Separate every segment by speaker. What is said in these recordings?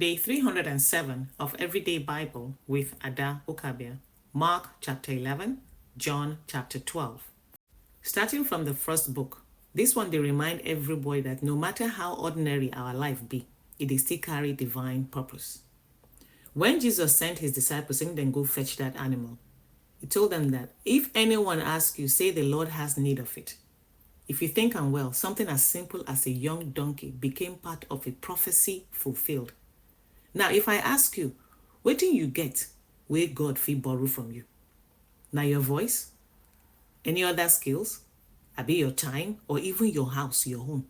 Speaker 1: Day 307 of Everyday Bible with Ada Ukabia, Mark chapter 11, John chapter 12. Starting from the first book, this one they remind everybody that no matter how ordinary our life be, it is still carry divine purpose. When Jesus sent his disciples saying then go fetch that animal, he told them that if anyone asks you, say the Lord has need of it. If you think I'm well, something as simple as a young donkey became part of a prophecy fulfilled. Now, if I ask you, what do you get where God fit borrow from you? Now your voice, any other skills, be your time, or even your house, your home.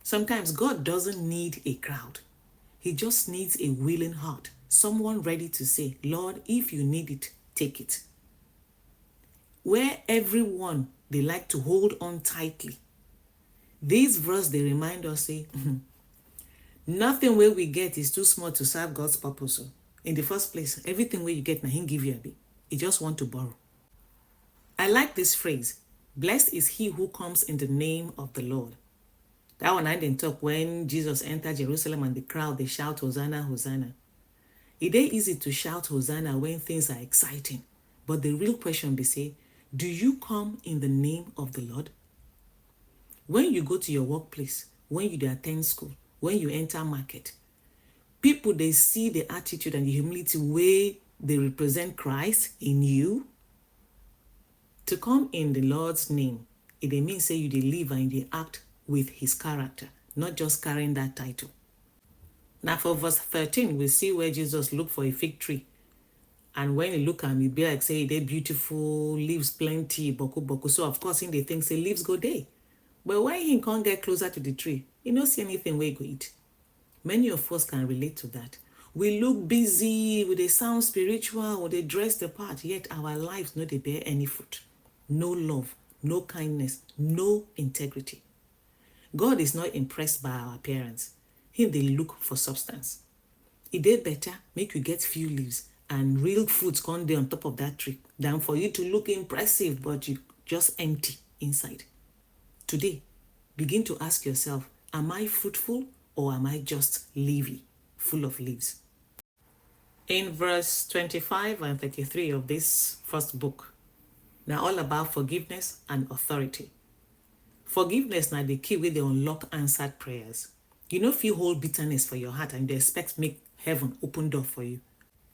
Speaker 1: Sometimes God doesn't need a crowd. He just needs a willing heart, someone ready to say, Lord, if you need it, take it. Where everyone, they like to hold on tightly. These verse, they remind us, say, nothing where we get is too small to serve God's purpose. In the first place, everything where you get, now He give you a bit. He just want to borrow. I like this phrase, blessed is he who comes in the name of the Lord. That one I didn't talk when Jesus entered Jerusalem and the crowd, they shout, Hosanna, Hosanna. It ain't easy to shout Hosanna when things are exciting. But the real question be say, do you come in the name of the Lord? When you go to your workplace, when you attend school, when you enter market, people, they see the attitude and the humility way they represent Christ in you. To come in the Lord's name, it means say you they live and they act with his character, not just carrying that title. Now for verse 13, we see where Jesus looked for a fig tree. And when he look at me, be like, say, they beautiful, leaves plenty, boku boku. So of course, they think, say, leaves go day. But when he can't get closer to the tree, he don't see anything where he go eat. Many of us can relate to that. We look busy, they sound spiritual, or they dress the part, yet our lives no they bear any fruit. No love, no kindness, no integrity. God is not impressed by our appearance. Him they look for substance. It did better make you get few leaves and real fruits come there on top of that tree than for you to look impressive but you just empty inside. Today, begin to ask yourself, am I fruitful or am I just leafy, full of leaves? In verse 25 and 33 of this first book, now all about forgiveness and authority. Forgiveness now the key where they unlock answered prayers. You know if you hold bitterness for your heart and they expect make heaven open door for you.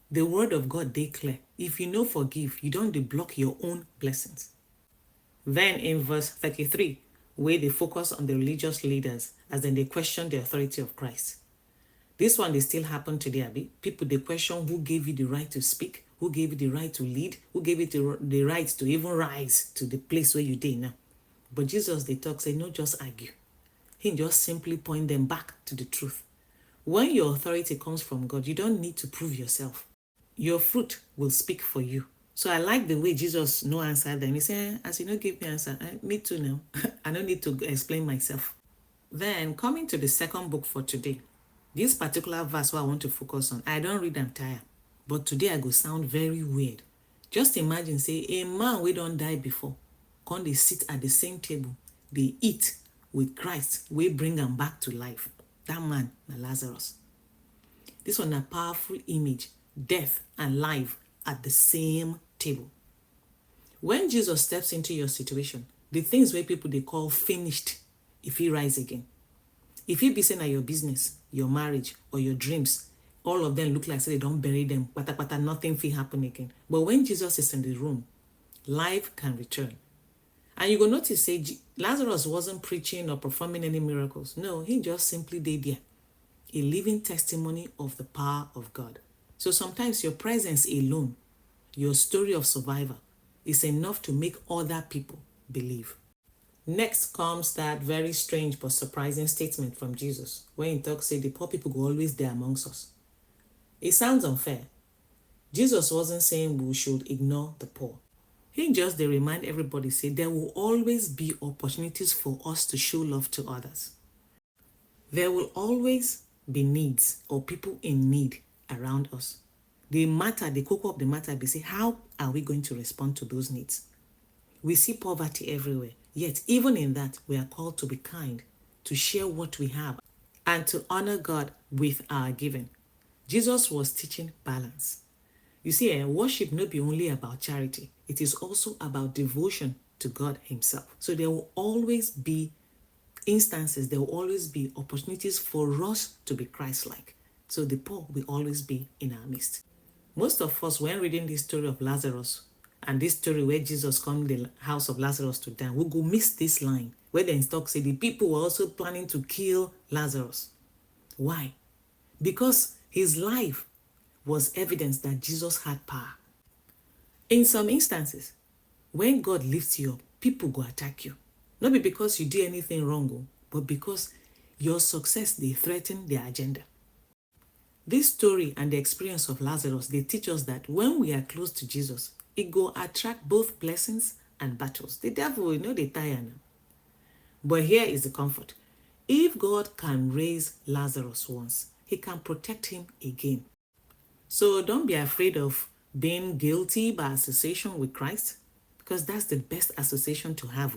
Speaker 1: The word of God they clear. If you know forgive, you don't block your own blessings. Then in verse 33, where they focus on the religious leaders as then they question the authority of Christ. This one, they still happen today, Abi. People, they question who gave you the right to speak, who gave you the right to lead, who gave you the right to even rise to the place where you did now. But Jesus, they talk, say, no, just argue. He just simply point them back to the truth. When your authority comes from God, you don't need to prove yourself. Your fruit will speak for you. So I like the way Jesus no answer them. He said, as you no give me answer, me too now. I don't need to explain myself. Then coming to the second book for today, this particular verse what I want to focus on, I don't read them tired, but today I go sound very weird. Just imagine, say, a man we don't die before, come they sit at the same table, they eat with Christ, we bring them back to life. That man, Lazarus. This one a powerful image, death and life at the same table. When Jesus steps into your situation, the things where people they call finished, if he rise again. If he be saying at your business, your marriage, or your dreams, all of them look like say they don't bury them, but nothing will happen again. But when Jesus is in the room, life can return. And you go notice, say, Lazarus wasn't preaching or performing any miracles. No, he just simply did there. A living testimony of the power of God. So sometimes your presence alone, your story of survival, is enough to make other people believe. Next comes that very strange but surprising statement from Jesus when he talks, say, the poor people go always there amongst us. It sounds unfair. Jesus wasn't saying we should ignore the poor. He just they remind everybody, say, there will always be opportunities for us to show love to others. There will always be needs or people in need around us. The cocoa of the matter, they say, how are we going to respond to those needs? We see poverty everywhere, yet even in that, we are called to be kind, to share what we have, and to honor God with our giving. Jesus was teaching balance. You see, worship not be only about charity, it is also about devotion to God himself. So there will always be instances, there will always be opportunities for us to be Christ-like. So the poor will always be in our midst. Most of us, when reading this story of Lazarus and this story where Jesus come to the house of Lazarus to die, we go miss this line where the talk say the people were also planning to kill Lazarus. Why? Because his life was evidence that Jesus had power. In some instances, when God lifts you up, people go attack you. Not because you did anything wrong, but because your success, they threaten their agenda. This story and the experience of Lazarus, they teach us that when we are close to Jesus, it go attract both blessings and battles. The devil will know they tire now. But here is the comfort. If God can raise Lazarus once, he can protect him again. So don't be afraid of being guilty by association with Christ, because that's the best association to have.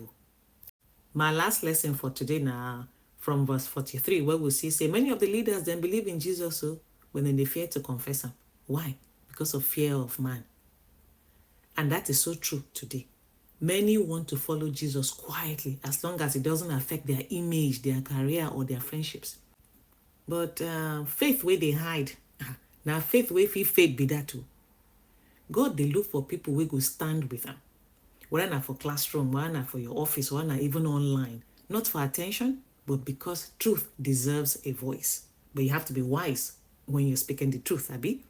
Speaker 1: My last lesson for today now, from verse 43, where we see, say, many of the leaders then believe in Jesus, but then they fear to confess him. Why? Because of fear of man. And that is so true today. Many want to follow Jesus quietly as long as it doesn't affect their image, their career, or their friendships. But faith where they hide, now faith where faith be that too. God, they look for people who go stand with them. Whether not for classroom, whether not for your office, whether not even online. Not for attention, but because truth deserves a voice. But you have to be wise when you're speaking the truth, Abi.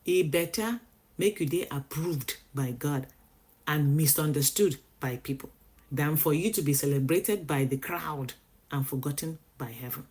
Speaker 1: It better make you day approved by God and misunderstood by people than for you to be celebrated by the crowd and forgotten by heaven.